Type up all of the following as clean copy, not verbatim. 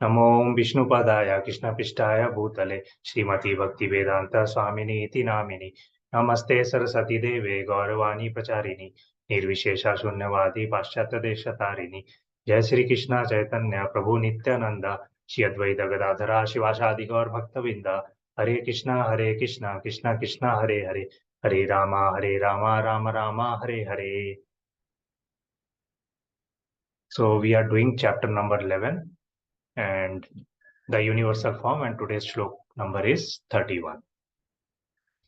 नमो विष्णुपदाय कृष्णपृष्ठाय भूतले श्रीमती भक्तिवेदांत स्वामिनी इति नामिनि नमस्ते सरस्वती देवे गौरवाणी प्रचारिणि निर्विशेष शून्यवादी पाश्चात्य देशतारिणि जय श्री कृष्ण चैतन्य प्रभु नित्यानंद श्री अद्वैत गदाधरा शिवासादि गौर भक्तविंद हरे Krishna Krishna Krishna Hare Hare Hare Rama Ram Ram Hare Hare. So we are doing chapter number 11 and the universal form, and today's shlok number is 31.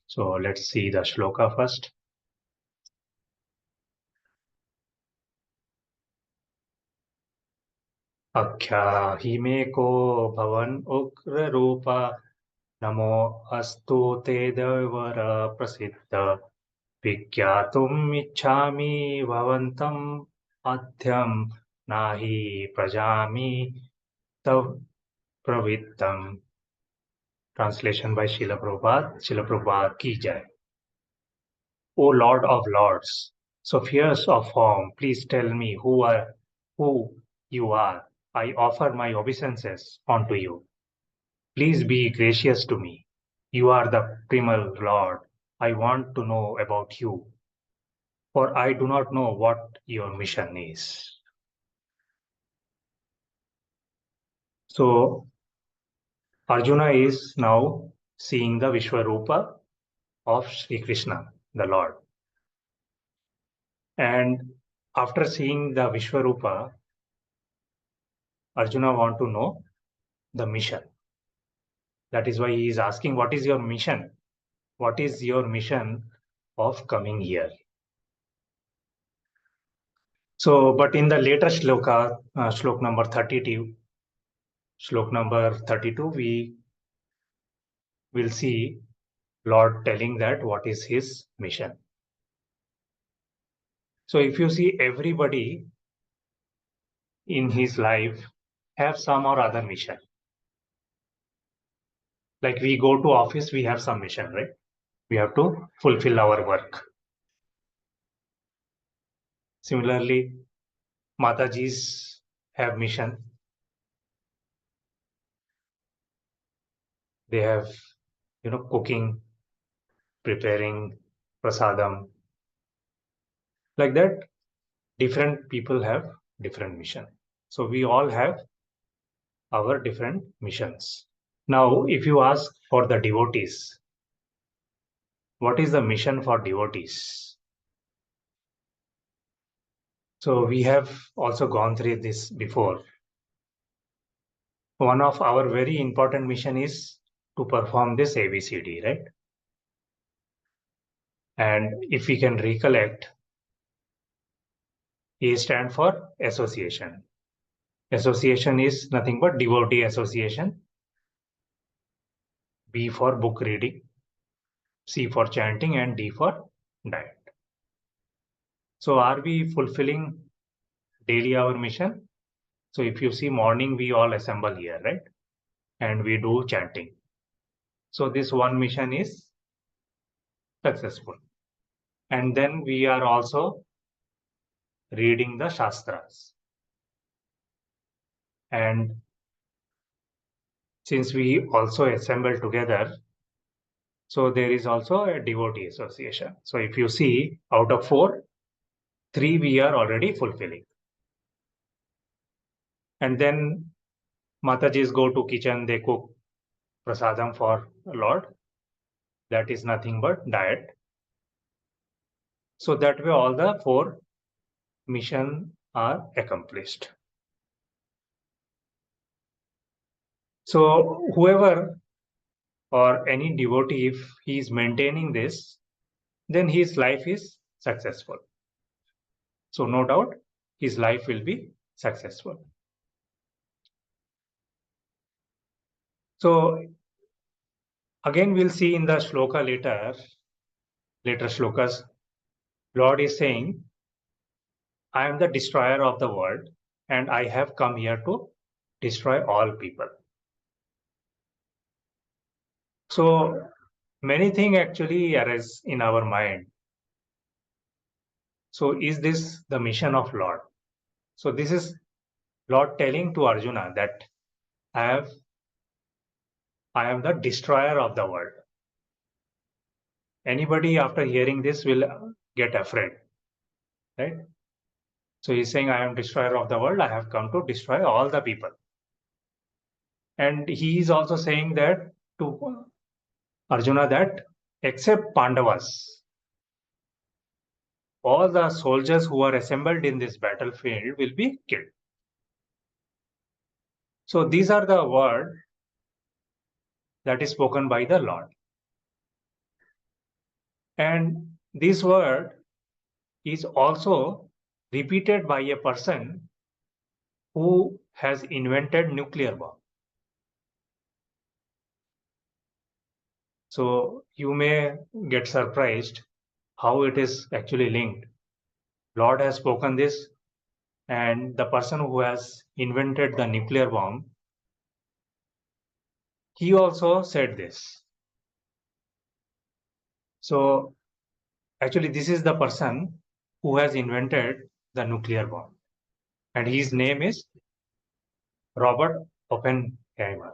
So let's see the shloka first. Akhyahi me ko bhavan ukra rupa namo astu te devara prasiddha vikyatum ichhami bhavantam adhyam nahi prajami tav pravittam. Translation by Srila Prabhupada. Srila Prabhupada ki jai. O Lord of Lords, so fierce of form, please tell me who you are. I offer my obeisances unto you. Please be gracious to me. You are the primal Lord. I want to know about you, for I do not know what your mission is. So Arjuna is now seeing the Vishwarupa of Sri Krishna, the Lord. And after seeing the Vishwarupa, Arjuna want to know the mission. That is why he is asking, what is your mission? What is your mission of coming here? So, but in the later shloka, shlok number 32, we will see Lord telling that what is his mission. So if you see, everybody in his life have some or other mission. Like we go to office, we have some mission, right? We have to fulfill our work. Similarly, Matajis have mission. They have, cooking, preparing prasadam. Like that, different people have different mission. So we all have our different missions. Now, if you ask for the devotees, what is the mission for devotees? So we have also gone through this before. One of our very important mission is to perform this ABCD, right? And if we can recollect, A stand for association. Association is nothing but devotee association. B for book reading, C for chanting, and D for diet. So are we fulfilling daily our mission? So if you see, morning we all assemble here, right? And we do chanting. So this one mission is successful. And then we are also reading the Shastras. And since we also assemble together, so there is also a devotee association. So if you see, out of 4, 3 we are already fulfilling. And then Matajis go to kitchen, they cook prasadam for Lord. That is nothing but diet. So that way all the 4 mission are accomplished. So whoever or any devotee, if he is maintaining this, then his life is successful. So no doubt his life will be successful. So again we'll see in the shloka later shlokas, Lord is saying, I am the destroyer of the world and I have come here to destroy all people. So many things actually arise in our mind. So is this the mission of Lord? So this is Lord telling to Arjuna that I am the destroyer of the world. Anybody after hearing this will get afraid, right? So he's saying, I am destroyer of the world. I have come to destroy all the people. And he is also saying that to Arjuna that except Pandavas, all the soldiers who are assembled in this battlefield will be killed. So these are the words that is spoken by the Lord. And this word is also repeated by a person who has invented nuclear bomb. So you may get surprised how it is actually linked. Lord has spoken this, and the person who has invented the nuclear bomb, he also said this. So actually, this is the person who has invented the nuclear bomb, and his name is Robert Oppenheimer.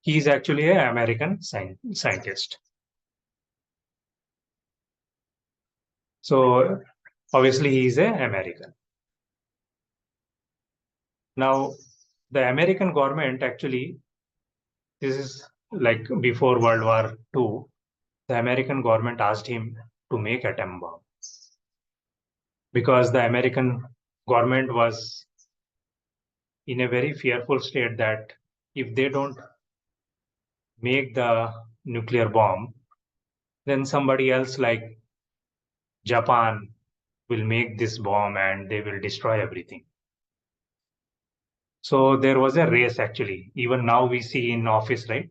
He is actually an American scientist. So obviously, he is an American. Now, the American government actually, this is like before World War II, the American government asked him to make atom bomb because the American government was in a very fearful state that if they don't make the nuclear bomb, then somebody else like Japan will make this bomb and they will destroy everything. So there was a race actually. Even now we see in office, right?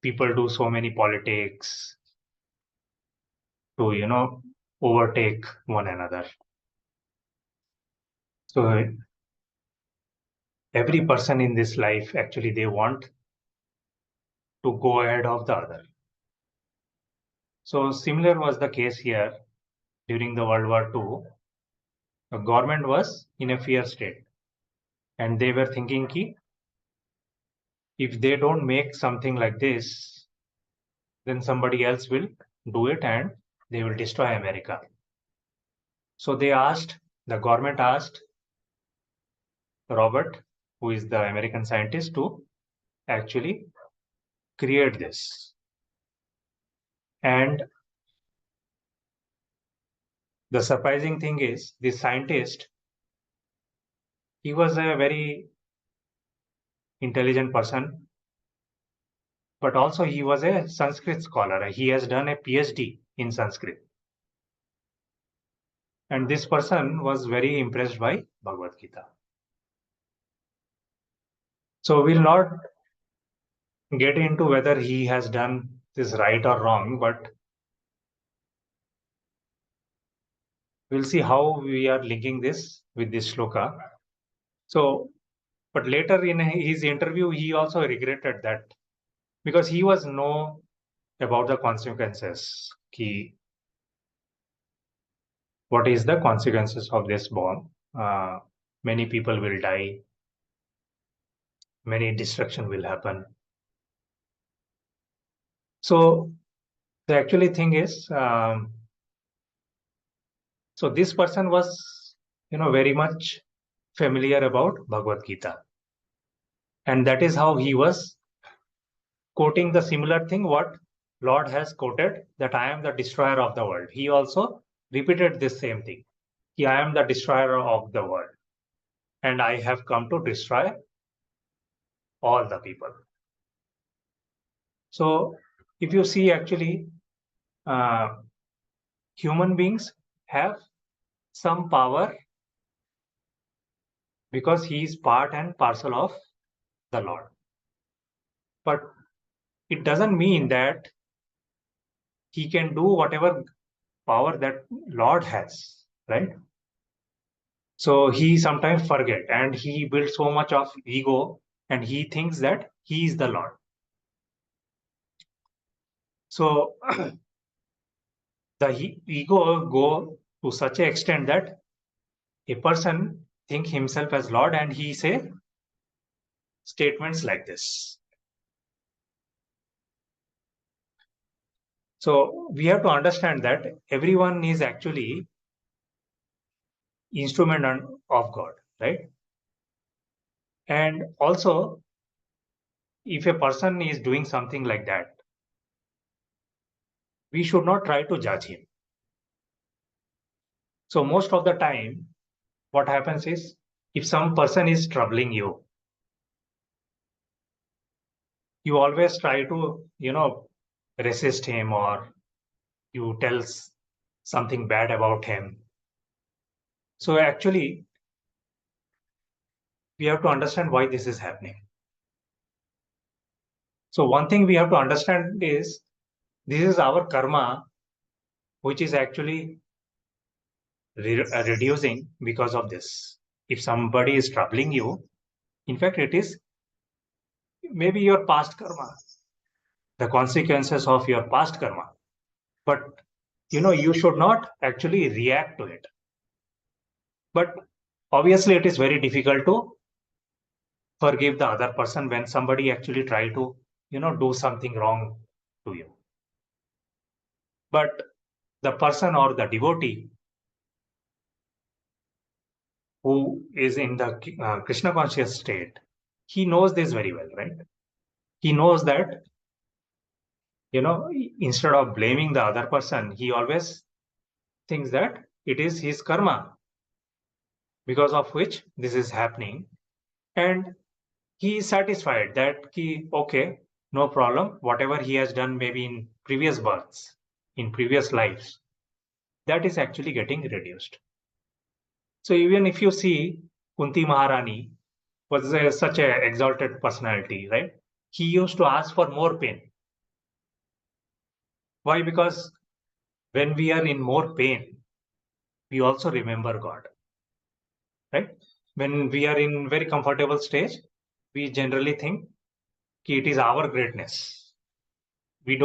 People do so many politics to, overtake one another. So every person in this life, actually, they want to go ahead of the other. So similar was the case here during the World War II. The government was in a fear state and they were thinking ki, if they don't make something like this, then somebody else will do it and they will destroy America. So the government asked Robert, who is the American scientist, to actually create this. And the surprising thing is, this scientist, he was a very intelligent person, but also he was a Sanskrit scholar. He has done a PhD in Sanskrit. And this person was very impressed by Bhagavad Gita. So we'll not get into whether he has done this right or wrong, but we'll see how we are linking this with this shloka. So, but later in his interview, he also regretted that because he was know about the consequences. What is the consequences of this bomb? Many people will die. Many destruction will happen. So the actually thing is, so this person was, very much familiar about Bhagavad Gita, and that is how he was quoting the similar thing what Lord has quoted, that I am the destroyer of the world. He also repeated this same thing. I am the destroyer of the world, and I have come to destroy all the people. So if you see actually, uh, human beings have some power because he is part and parcel of the Lord. But it doesn't mean that he can do whatever power that Lord has, right? So he sometimes forget and he builds so much of ego and he thinks that he is the Lord. So the ego go to such an extent that a person think himself as Lord and he say, statements like this. So we have to understand that everyone is actually instrument of God, right? And also, if a person is doing something like that, we should not try to judge him. So most of the time, what happens is, if some person is troubling you, you always try to, resist him, or you tell something bad about him. So actually, we have to understand why this is happening. So one thing we have to understand is, this is our karma, which is actually reducing because of this. If somebody is troubling you, in fact, it is maybe your past karma, the consequences of your past karma. But you should not actually react to it. But obviously, it is very difficult to forgive the other person when somebody actually try to, do something wrong to you. But the person or the devotee who is in the Krishna conscious state, he knows this very well, right? He knows that, instead of blaming the other person, he always thinks that it is his karma because of which this is happening. And he is satisfied that, okay, no problem, whatever he has done maybe in previous births, in previous lives, that is actually getting reduced. So even if you see Kunti Maharani was such an exalted personality, right? He used to ask for more pain. Why? Because when we are in more pain, we also remember God, right? When we are in very comfortable stage, we generally think it is our greatness. We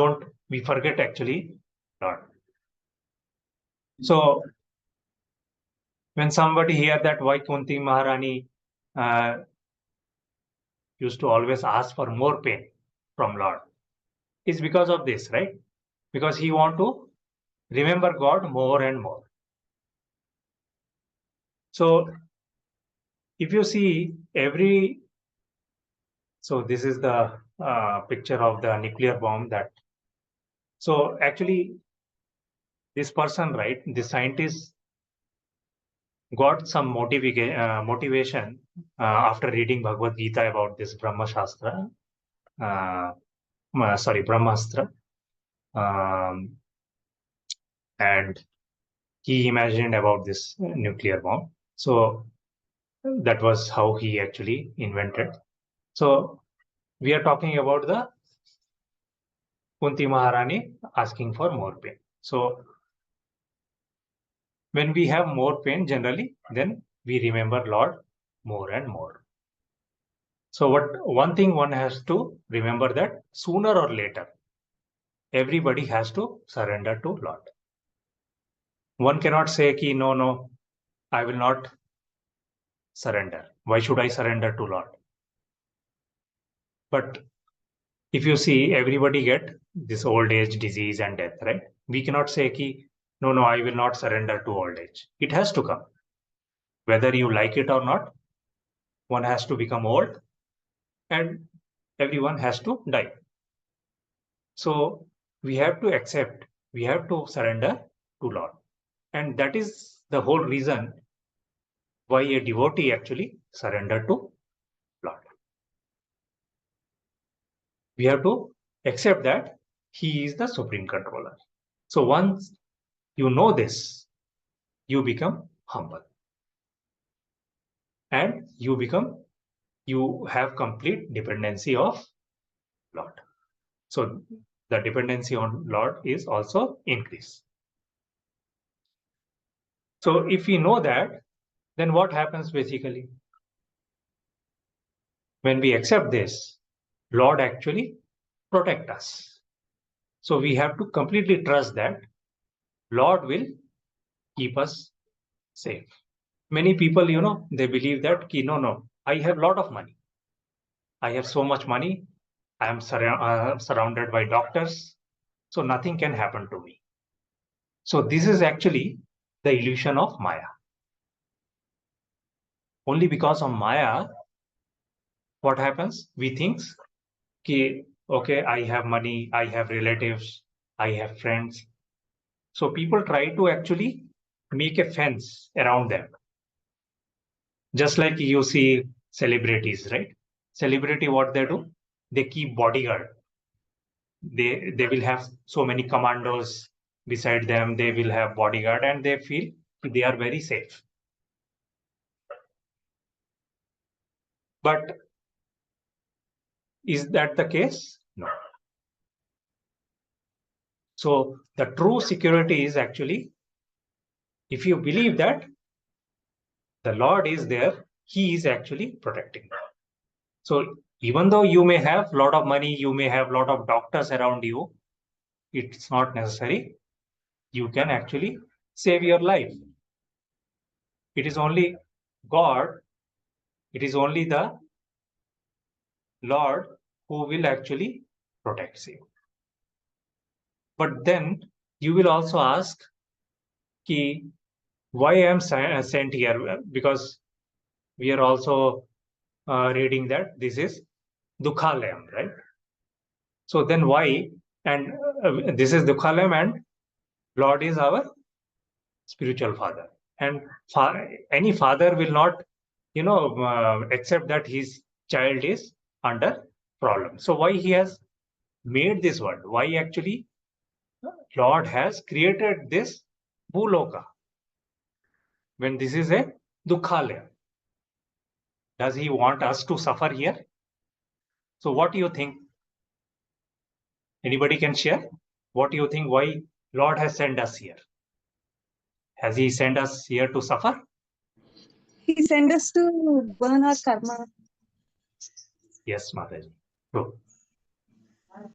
forget actually God. So when somebody hear that why Kunti Maharani uh, used to always ask for more pain from Lord, is because of this, right? Because he want to remember God more and more. So if you see so this is the picture of the nuclear bomb that. So actually, this person, right, the scientist got some motivation after reading Bhagavad Gita about this Brahma Shastra, sorry, Brahmastra, um, and he imagined about this nuclear bomb. So that was how he actually invented. So we are talking about the Kunti Maharani asking for more pain. So when we have more pain generally, then we remember Lord more and more. So one thing one has to remember, that sooner or later, everybody has to surrender to Lord. One cannot say ki no, no, I will not surrender. Why should I surrender to Lord? But if you see, everybody get this old age, disease and death, right? We cannot say ki no, no, I will not surrender to old age. It has to come. Whether you like it or not, one has to become old and everyone has to die. So we have to accept, we have to surrender to Lord. And that is the whole reason why a devotee actually surrender to Lord. We have to accept that he is the supreme controller. So once you know this, you become humble. And you have complete dependency of Lord. So the dependency on Lord is also increased. So if we know that, then what happens basically? When we accept this, Lord actually protect us. So we have to completely trust that Lord will keep us safe. Many people, they believe that, no, no, I have lot of money. I have so much money. I am surrounded by doctors. So nothing can happen to me. So this is actually the illusion of Maya. Only because of Maya, what happens? We think, okay, I have money, I have relatives, I have friends. So people try to actually make a fence around them. Just like you see celebrities, right? Celebrity, what they do? They keep bodyguard. They will have so many commandos beside them. They will have bodyguard, and they feel they are very safe. But is that the case? No. So the true security is actually, if you believe that the Lord is there, He is actually protecting you. So even though you may have a lot of money, you may have a lot of doctors around you, it's not necessary. You can actually save your life. It is only God, it is only the Lord who will actually protect you. But then you will also ask, why I am sent here? Because we are also reading that this is Dukhalayam, right? So then why? And this is Dukhalayam, and Lord is our spiritual father. And any father will not, accept that his child is under problem. So why he has made this world? Why actually Lord has created this Bhuloka when this is a Dukhalaya? Does he want us to suffer here? So what do you think? Anybody can share? What do you think? Why Lord has sent us here? Has he sent us here to suffer? He sent us to burn our karma. Yes, Mataji. True.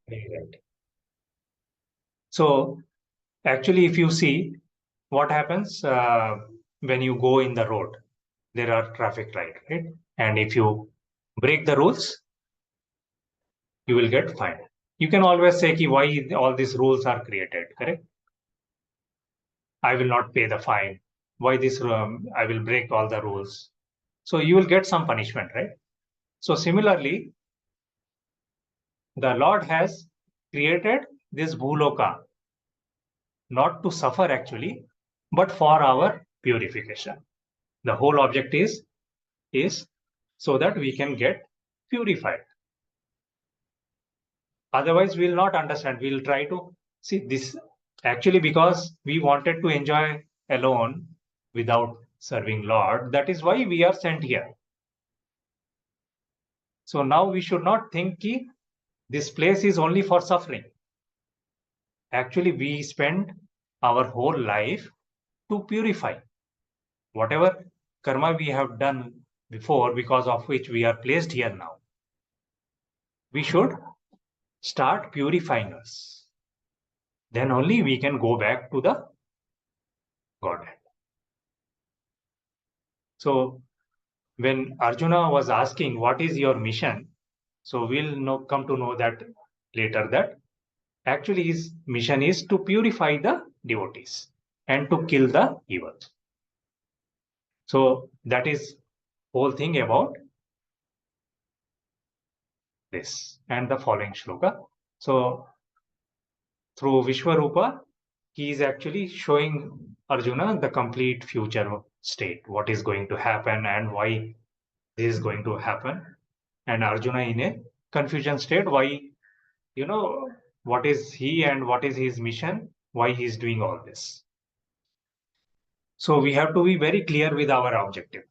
Very right. So actually, if you see what happens when you go in the road, there are traffic light, right? And if you break the rules, you will get fined. You can always say why all these rules are created, correct? I will not pay the fine. Why this? I will break all the rules. So you will get some punishment, right? So similarly, the Lord has created this bhuloka not to suffer actually, but for our purification. The whole object is so that we can get purified. Otherwise, we'll not understand. We'll try to see this actually because we wanted to enjoy alone without serving Lord. That is why we are sent here. So now we should not think this place is only for suffering. Actually, we spend our whole life to purify whatever karma we have done before, because of which we are placed here now. We should start purifying us. Then only we can go back to the Godhead. So when Arjuna was asking, what is your mission? So we'll come to know that later, that actually his mission is to purify the devotees and to kill the evil. So that is whole thing about this and the following shloka. So through Vishwarupa, he is actually showing Arjuna the complete future state, what is going to happen and why this is going to happen. And Arjuna in a confusion state, why, what is he and what is his mission, why he is doing all this. So we have to be very clear with our objective.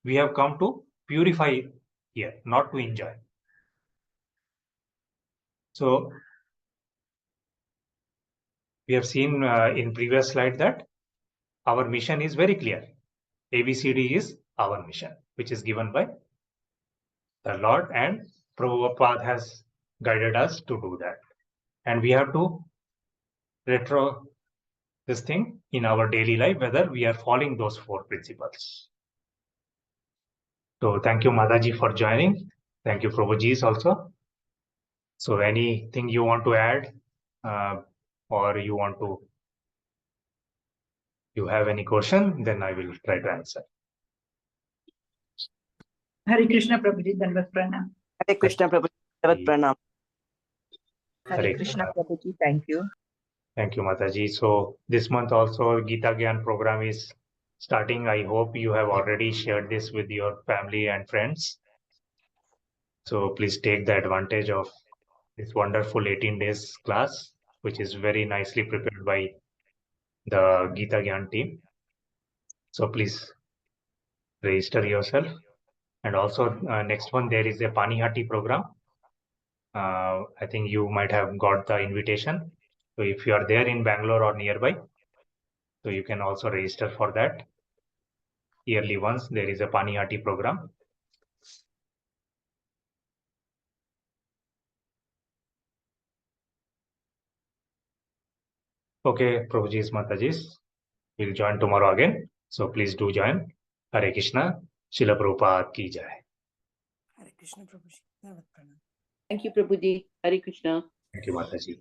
We have come to purify here, not to enjoy. So we have seen in previous slide that our mission is very clear. ABCD is our mission, which is given by the Lord, and Prabhupada has guided us to do that. And we have to retro this thing in our daily life, whether we are following those four principles. So thank you, Mataji, for joining. Thank you, Prabhuji also. So anything you want to add, or you have any question, then I will try to answer. Hare Krishna Prabhuji, Dandavat Pranam. Hare Krishna Prabhuji, Dandavat Pranam. Hare Krishna Prabhuji, thank you. Thank you, Mataji. So this month also Gita Gyan program is starting. I hope you have already shared this with your family and friends. So please take the advantage of this wonderful 18 days class, which is very nicely prepared by the Gita Gyan team. So please register yourself. And also next one, there is a Panihati program. I think you might have got the invitation. So if you are there in Bangalore or nearby, so you can also register for that. Yearly once there is a Panihati program. Okay, Prabhuji's Mataji's, we'll join tomorrow again. So please do join. Hare Krishna, Srila Prabhupada ki jai. Hare Krishna Prabhuji, Dandavat Pranam. Thank you, Prabhuji. Hare Krishna. Thank you, Mataji.